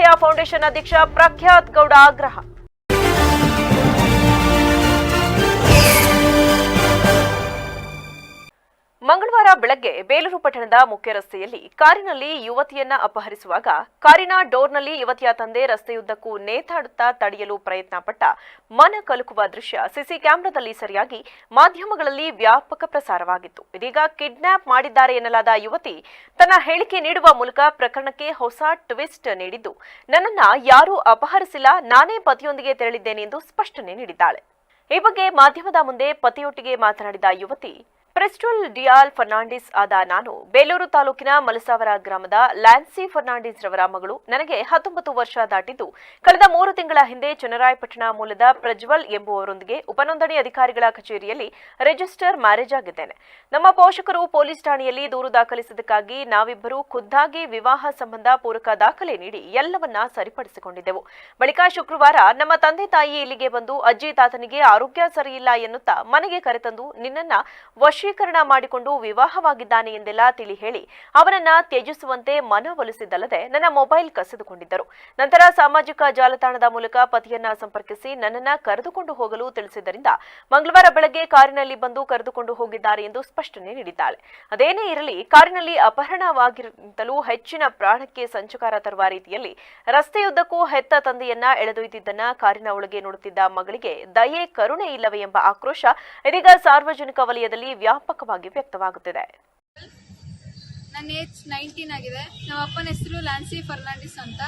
ವಿದ್ಯಾ foundation ಅಧ್ಯಕ್ಷ ಪ್ರಖ್ಯಾತ್ ಗೌಡ ಆಗ್ರಹ. ಮಂಗಳವಾರ ಬೆಳಗ್ಗೆ ಬೇಲೂರು ಪಟ್ಟಣದ ಮುಖ್ಯ ರಸ್ತೆಯಲ್ಲಿ ಕಾರಿನಲ್ಲಿ ಯುವತಿಯನ್ನ ಅಪಹರಿಸುವಾಗ ಕಾರಿನ ಡೋರ್ನಲ್ಲಿ ಯುವತಿಯ ತಂದೆ ರಸ್ತೆಯುದ್ದಕ್ಕೂ ನೇತಾಡುತ್ತಾ ತಡೆಯಲು ಪ್ರಯತ್ನ ಪಟ್ಟ ಮನ ಕಲಕುವ ದೃಶ್ಯ ಸಿಸಿ ಕ್ಯಾಮೆರಾದಲ್ಲಿ ಸರಿಯಾಗಿ ಮಾಧ್ಯಮಗಳಲ್ಲಿ ವ್ಯಾಪಕ ಪ್ರಸಾರವಾಗಿತ್ತು. ಇದೀಗ ಕಿಡ್ನಾಪ್ ಮಾಡಿದ್ದಾರೆ ಎನ್ನಲಾದ ಯುವತಿ ತನ್ನ ಹೇಳಿಕೆ ನೀಡುವ ಮೂಲಕ ಪ್ರಕರಣಕ್ಕೆ ಹೊಸ ಟ್ವಿಸ್ಟ್ ನೀಡಿದ್ದು, ನನ್ನನ್ನ ಯಾರೂ ಅಪಹರಿಸಿಲ್ಲ, ನಾನೇ ಪತಿಯೊಂದಿಗೆ ತೆರಳಿದ್ದೇನೆ ಎಂದು ಸ್ಪಷ್ಟನೆ ನೀಡಿದ್ದಾಳೆ. ಈ ಬಗ್ಗೆ ಮಾಧ್ಯಮದ ಮುಂದೆ ಪತಿಯೊಟ್ಟಿಗೆ ಮಾತನಾಡಿದ ಯುವತಿ, ಪ್ರಿಸ್ಟುಲ್ ಡಿಯಾಲ್ ಫರ್ನಾಂಡಿಸ್ ಆದ ನಾನು ಬೇಲೂರು ತಾಲೂಕಿನ ಮಲಸಾವರ ಗ್ರಾಮದ ಲ್ಯಾನ್ಸಿ ಫರ್ನಾಂಡಿಸ್ ರವರ ಮಗಳು. ನನಗೆ 19 ವರ್ಷ ದಾಟಿದ್ದು, ಕಳೆದ 3 ತಿಂಗಳ ಹಿಂದೆ ಚನ್ನರಾಯಪಟ್ಟಣ ಮೂಲದ ಪ್ರಜ್ವಲ್ ಎಂಬುವವರೊಂದಿಗೆ ಉಪನೋಂದಣಿ ಅಧಿಕಾರಿಗಳ ಕಚೇರಿಯಲ್ಲಿ ರಿಜಿಸ್ಟರ್ ಮ್ಯಾರೇಜ್ ಆಗಿದ್ದೇನೆ. ನಮ್ಮ ಪೋಷಕರು ಪೊಲೀಸ್ ಠಾಣೆಯಲ್ಲಿ ದೂರು ದಾಖಲಿಸಿದ್ದಕ್ಕಾಗಿ ನಾವಿಬ್ಬರು ಖುದ್ದಾಗಿ ವಿವಾಹ ಸಂಬಂಧ ಪೂರಕ ದಾಖಲೆ ನೀಡಿ ಎಲ್ಲವನ್ನ ಸರಿಪಡಿಸಿಕೊಂಡಿದ್ದೆವು. ಬಳಿಕ ಶುಕ್ರವಾರ ನಮ್ಮ ತಂದೆ ತಾಯಿ ಇಲ್ಲಿಗೆ ಬಂದು ಅಜ್ಜಿ ತಾತನಿಗೆ ಆರೋಗ್ಯ ಸರಿಯಿಲ್ಲ ಎನ್ನುತ್ತಾ ಮನೆಗೆ ಕರೆತಂದು ನಿನ್ನನ್ನ ವಶೀಕರಣ ಮಾಡಿಕೊಂಡು ವಿವಾಹವಾಗಿದ್ದಾನೆ ಎಂದೆಲ್ಲ ತಿಳಿ ಹೇಳಿ ಅವನನ್ನ ತ್ಯಜಿಸುವಂತೆ ಮನವೊಲಿಸಿದ್ದಲ್ಲದೆ ನನ್ನ ಮೊಬೈಲ್ ಕಸಿದುಕೊಂಡಿದ್ದರು. ನಂತರ ಸಾಮಾಜಿಕ ಜಾಲತಾಣದ ಮೂಲಕ ಪತಿಯನ್ನ ಸಂಪರ್ಕಿಸಿ ನನ್ನನ್ನ ಕರೆದುಕೊಂಡು ಹೋಗಲು ತಿಳಿಸಿದ್ದರಿಂದ ಮಂಗಳವಾರ ಬೆಳಗ್ಗೆ ಕಾರಿನಲ್ಲಿ ಬಂದು ಕರೆದುಕೊಂಡು ಹೋಗಿದ್ದಾರೆ ಎಂದು ಸ್ಪಷ್ಟನೆ ನೀಡಿದ್ದಾಳೆ. ಅದೇನೇ ಇರಲಿ, ಕಾರಿನಲ್ಲಿ ಅಪಹರಣವಾಗಿರುತ್ತಲೂ ಹೆಚ್ಚಿನ ಪ್ರಾಣಕ್ಕೆ ಸಂಚಕಾರ ತರುವ ರೀತಿಯಲ್ಲಿ ರಸ್ತೆಯುದ್ದಕ್ಕೂ ಹೆತ್ತ ತಂದೆಯನ್ನ ಎಳೆದೊಯ್ದಿದ್ದನ್ನ ಕಾರಿನ ಒಳಗೆ ನೋಡುತ್ತಿದ್ದ ಮಗಳಿಗೆ ದಯೆ ಕರುಣೆ ಇಲ್ಲವೇ ಎಂಬ ಆಕ್ರೋಶ ಇದೀಗ ಸಾರ್ವಜನಿಕ ವಲಯದಲ್ಲಿ ವ್ಯಾಪಕವಾಗಿ ವ್ಯಕ್ತವಾಗುತ್ತಿದೆ. ನನ್ನ ಏಜ್ 19 ಆಗಿದೆ. ನಮ್ಮ ಅಪ್ಪನ ಹೆಸರು ಲ್ಯಾನ್ಸಿ ಫರ್ನಾಂಡಿಸ್ ಅಂತ.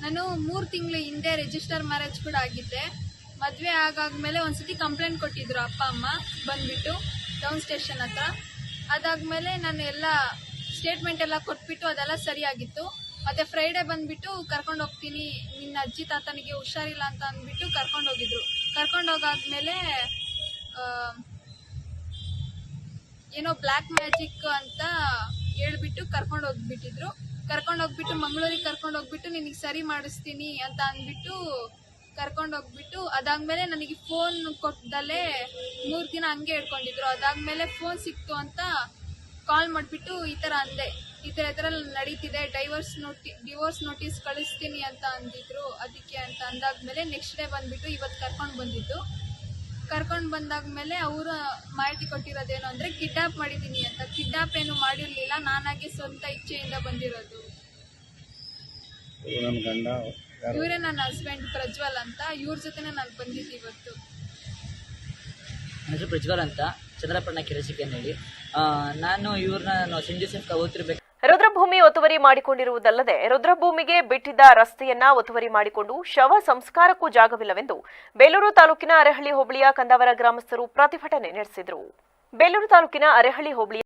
ನಾನು 3 ತಿಂಗಳ ಹಿಂದೆ ರಿಜಿಸ್ಟರ್ ಮ್ಯಾರೇಜ್ ಕೂಡ ಆಗಿದ್ದೆ. ಮದುವೆ ಆಗಾದ್ಮೇಲೆ ಒಂದ್ಸತಿ ಕಂಪ್ಲೇಂಟ್ ಕೊಟ್ಟಿದ್ರು ಅಪ್ಪ ಅಮ್ಮ ಬಂದ್ಬಿಟ್ಟು ಟೌನ್ ಸ್ಟೇಷನ್ ಹತ್ರ. ಅದಾದ್ಮೇಲೆ ನಾನು ಎಲ್ಲ ಸ್ಟೇಟ್ಮೆಂಟ್ ಎಲ್ಲ ಕೊಟ್ಬಿಟ್ಟು ಅದೆಲ್ಲ ಸರಿಯಾಗಿತ್ತು. ಮತ್ತೆ ಫ್ರೈಡೆ ಬಂದ್ಬಿಟ್ಟು ಕರ್ಕೊಂಡು ಹೋಗ್ತೀನಿ, ನಿನ್ನ ಅಜ್ಜಿ ತಾತನಿಗೆ ಹುಷಾರಿಲ್ಲ ಅಂತ ಅಂದ್ಬಿಟ್ಟು ಕರ್ಕೊಂಡು ಹೋಗಿದ್ರು. ಕರ್ಕೊಂಡು ಹೋಗಾದ್ಮೇಲೆ ಏನೋ ಬ್ಲ್ಯಾಕ್ ಮ್ಯಾಜಿಕ್ ಅಂತ ಹೇಳ್ಬಿಟ್ಟು ಕರ್ಕೊಂಡು ಹೋಗ್ಬಿಟ್ಟು ಮಂಗಳೂರಿಗೆ ಕರ್ಕೊಂಡು ಹೋಗ್ಬಿಟ್ಟು ನಿನಗೆ ಸರಿ ಮಾಡಿಸ್ತೀನಿ ಅಂತ ಅಂದ್ಬಿಟ್ಟು ಕರ್ಕೊಂಡು ಹೋಗ್ಬಿಟ್ಟು ಅದಾದ್ಮೇಲೆ ನನಗೆ ಫೋನ್ ಕೊಟ್ಟದಲ್ಲೇ 3 ದಿನ ಹಂಗೆ ಹಿಡ್ಕೊಂಡಿದ್ರು. ಅದಾದ್ಮೇಲೆ ಫೋನ್ ಸಿಕ್ತು ಅಂತ ಕಾಲ್ ಮಾಡಿಬಿಟ್ಟು ಈ ಥರ ಅಂದೆ, ಈ ಥರ ನಡೀತಿದೆ, ಡಿವೋರ್ಸ್ ನೋಟಿಸ್ ಕಳಿಸ್ತೀನಿ ಅಂತ ಅಂದಿದ್ರು. ಅದಕ್ಕೆ ಅಂತ ಅಂದಾದ್ಮೇಲೆ ನೆಕ್ಸ್ಟ್ ಡೇ ಬಂದ್ಬಿಟ್ಟು ಇವತ್ತು ಕರ್ಕೊಂಡು ಬಂದಾದ್ಮೇಲೆ ಅವರು ಮಾಹಿತಿ ಕೊಟ್ಟಿರೋದೇನು ಅಂದರೆ ಕಿಡ್ನಾಪ್ ಮಾಡಿದ್ದೀನಿ ಅಂತ. ಕಿಡ್ನಾಪ್ ಏನು ಮಾಡಿರಲಿಲ್ಲ, ನಾನಾಗೆ ಸ್ವಂತ ಇಚ್ಛೆಯಿಂದ ಬಂದಿರೋದು. ಇವರೇ ನನ್ನ ಹಸ್ಬೆಂಡ್ ಪ್ರಜ್ವಲ್ ಅಂತ. ಇವ್ರ ಜೊತೆನೇ ನಾನು ಬಂದಿದ್ದೆ ಇವತ್ತು. ನನ್ನ ಹೆಸರು ಪ್ರಜ್ವಲ್ ಅಂತ, ಚಂದ್ರಪಟ್ಟಣ ಕೆರೆಸಿಕೆ ಹೇಳಿ. ನಾನು ಇವ್ರನ್ನ ಸೆಂಟ್ ಜೋಸೆಫ್ ಓದ್ತಿರ್ಬೇಕು. ರುದ್ರಭೂಮಿ ಒತ್ತುವರಿ ಮಾಡಿಕೊಂಡಿರುವುದಲ್ಲದೆ ರುದ್ರಭೂಮಿಗೆ ಬಿಟ್ಟಿದ್ದ ರಸ್ತೆಯನ್ನ ಒತ್ತುವರಿ ಮಾಡಿಕೊಂಡು ಶವ ಸಂಸ್ಕಾರಕ್ಕೂ ಜಾಗವಿಲ್ಲವೆಂದು ಬೇಲೂರು ತಾಲೂಕಿನ ಅರೆಹಳ್ಳಿ ಹೋಬಳಿಯ ಕಂದಾವರ ಗ್ರಾಮಸ್ಥರು ಪ್ರತಿಭಟನೆ ನಡೆಸಿದರು. ಬೇಲೂರು ತಾಲೂಕಿನ ಅರೆಹಳ್ಳಿ ಹೋಬಳಿಯ